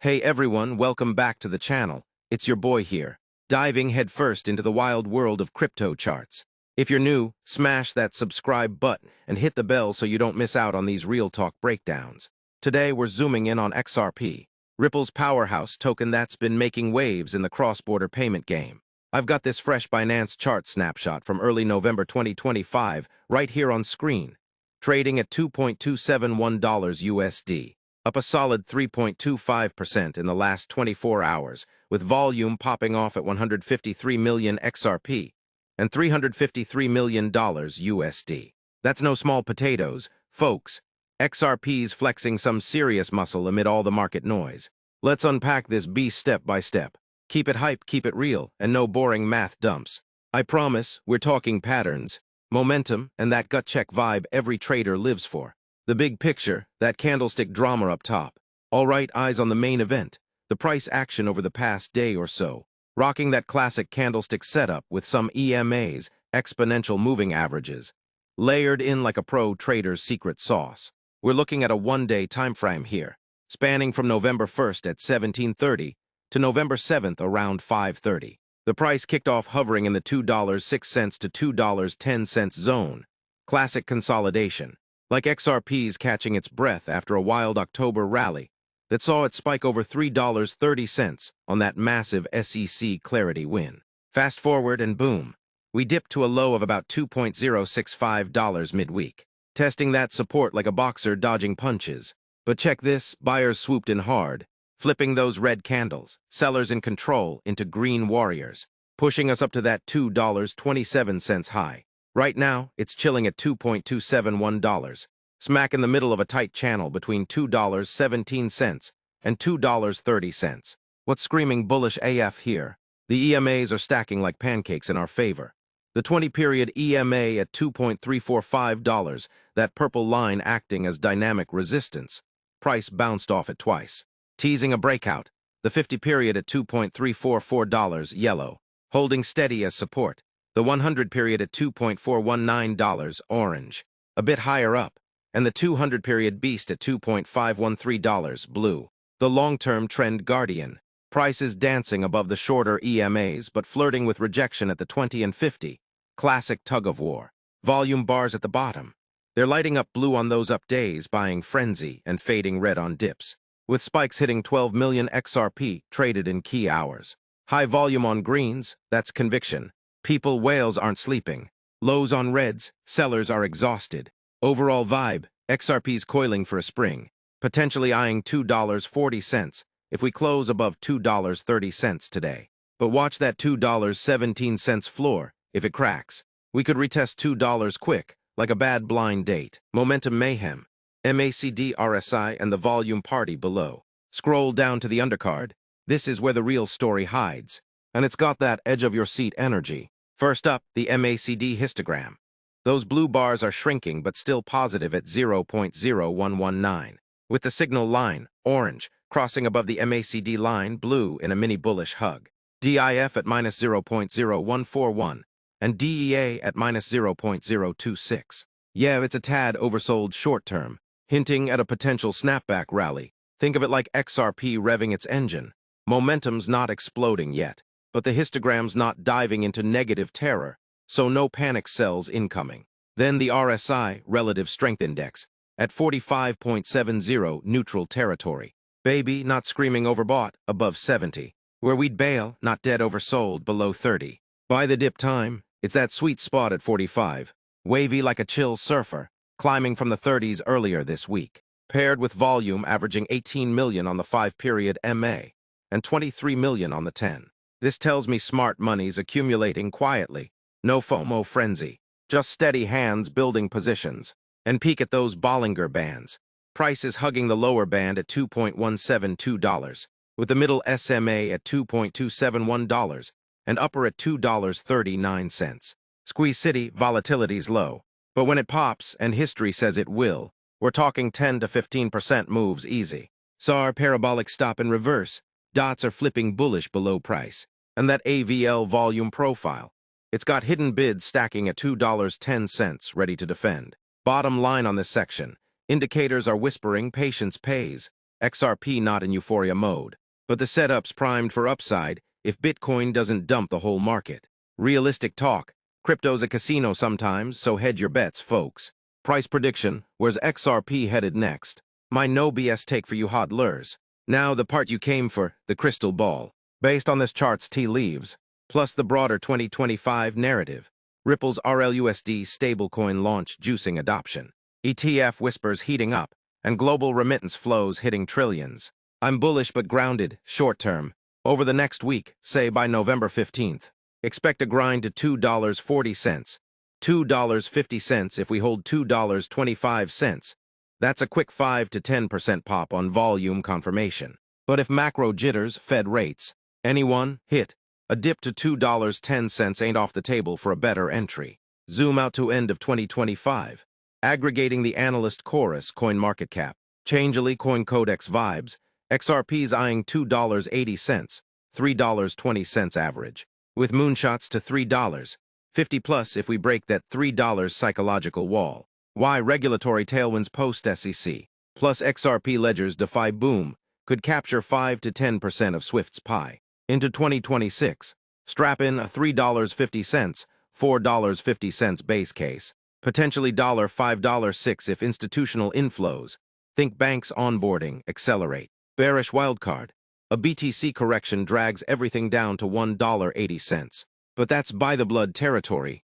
Hey everyone, welcome back to the channel. It's your boy here, diving headfirst into the wild world of crypto charts. If you're new, smash that subscribe button and hit the bell so you don't miss out on these real talk breakdowns. Today we're zooming in on XRP, Ripple's powerhouse token that's been making waves in the cross-border payment game. I've got this fresh Binance chart snapshot from early November 2025 right here on screen, trading at $2.271 USD. Up a solid 3.25% in the last 24 hours, with volume popping off at 153 million XRP and $353 million USD. That's no small potatoes, folks. XRP's flexing some serious muscle amid all the market noise. Let's unpack this beast step by step. Keep it hype, keep it real, and no boring math dumps. I promise, we're talking patterns, momentum, and that gut check vibe every trader lives for. The big picture, that candlestick drama up top. All right, eyes on the main event, the price action over the past day or so, rocking that classic candlestick setup with some EMAs, exponential moving averages, layered in like a pro trader's secret sauce. We're looking at a one-day time frame here, spanning from November 1st at 17:30 to November 7th around 5:30. The price kicked off hovering in the $2.06 to $2.10 zone. Classic consolidation. Like XRP's catching its breath after a wild October rally that saw it spike over $3.30 on that massive SEC clarity win. Fast forward and boom, we dipped to a low of about $2.065 midweek, testing that support like a boxer dodging punches. But check this, buyers swooped in hard, flipping those red candles, sellers in control into green warriors, pushing us up to that $2.27 high. Right now, it's chilling at $2.271, smack in the middle of a tight channel between $2.17 and $2.30. What's screaming bullish AF here? The EMAs are stacking like pancakes in our favor. The 20-period EMA at $2.345, that purple line acting as dynamic resistance. Price bounced off it twice, teasing a breakout. The 50-period at $2.344, yellow, holding steady as support. The 100-period at $2.419, orange, a bit higher up, and the 200-period beast at $2.513, blue. The long-term trend guardian. Prices dancing above the shorter EMAs but flirting with rejection at the 20 and 50. Classic tug-of-war. Volume bars at the bottom. They're lighting up blue on those up days, buying frenzy, and fading red on dips, with spikes hitting 12 million XRP traded in key hours. High volume on greens, that's conviction. People whales aren't sleeping. Lows on reds, sellers are exhausted. Overall vibe, XRP's coiling for a spring, potentially eyeing $2.40 if we close above $2.30 today. But watch that $2.17 floor. If it cracks, we could retest $2 quick, like a bad blind date. Momentum mayhem. MACD RSI and the volume party below. Scroll down to the undercard. This is where the real story hides. And it's got that edge-of-your-seat energy. First up, the MACD histogram. Those blue bars are shrinking but still positive at 0.0119, with the signal line, orange, crossing above the MACD line, blue, in a mini-bullish hug. DIF at minus 0.0141, and DEA at minus 0.026. Yeah, it's a tad oversold short-term, hinting at a potential snapback rally. Think of it like XRP revving its engine. Momentum's not exploding yet, but the histogram's not diving into negative terror, so no panic sells incoming. Then the RSI, Relative Strength Index, at 45.70, neutral territory. Baby, not screaming overbought, above 70. Where we'd bail, not dead oversold, below 30. By the dip time, it's that sweet spot at 45, wavy like a chill surfer, climbing from the 30s earlier this week, paired with volume averaging 18 million on the 5-period MA and 23 million on the 10. This tells me smart money's accumulating quietly. No FOMO frenzy. Just steady hands building positions. And peek at those Bollinger Bands. Prices hugging the lower band at $2.172, with the middle SMA at $2.271, and upper at $2.39. Squeeze City, volatility's low. But when it pops, and history says it will, we're talking 10 to 15% moves easy. SAR parabolic stop in reverse. Dots are flipping bullish below price. And that AVL volume profile. It's got hidden bids stacking at $2.10 ready to defend. Bottom line on this section. Indicators are whispering patience pays. XRP not in euphoria mode. But the setup's primed for upside if Bitcoin doesn't dump the whole market. Realistic talk. Crypto's a casino sometimes, so hedge your bets, folks. Price prediction. Where's XRP headed next? My no BS take for you hodlers. Now the part you came for, the crystal ball. Based on this chart's tea leaves, plus the broader 2025 narrative. Ripple's RLUSD stablecoin launch juicing adoption. ETF whispers heating up, and global remittance flows hitting trillions. I'm bullish but grounded, short-term. Over the next week, say by November 15th, expect a grind to $2.40. $2.50 if we hold $2.25. That's a quick 5 to 10% pop on volume confirmation. But if macro jitters, Fed rates, anyone, hit, a dip to $2.10 ain't off the table for a better entry. Zoom out to end of 2025. Aggregating the analyst chorus, CoinMarketCap, Changelly, CoinCodex vibes, XRP's eyeing $2.80, $3.20 average, with moonshots to $3.50 plus if we break that $3 psychological wall. Why regulatory tailwinds post-SEC, plus XRP ledgers defy boom, could capture 5 to 10% of Swift's pie. Into 2026, strap in a $3.50, $4.50 base case, potentially $5.06 if institutional inflows, think banks onboarding, accelerate. Bearish wildcard. A BTC correction drags everything down to $1.80. But that's by the blood territory.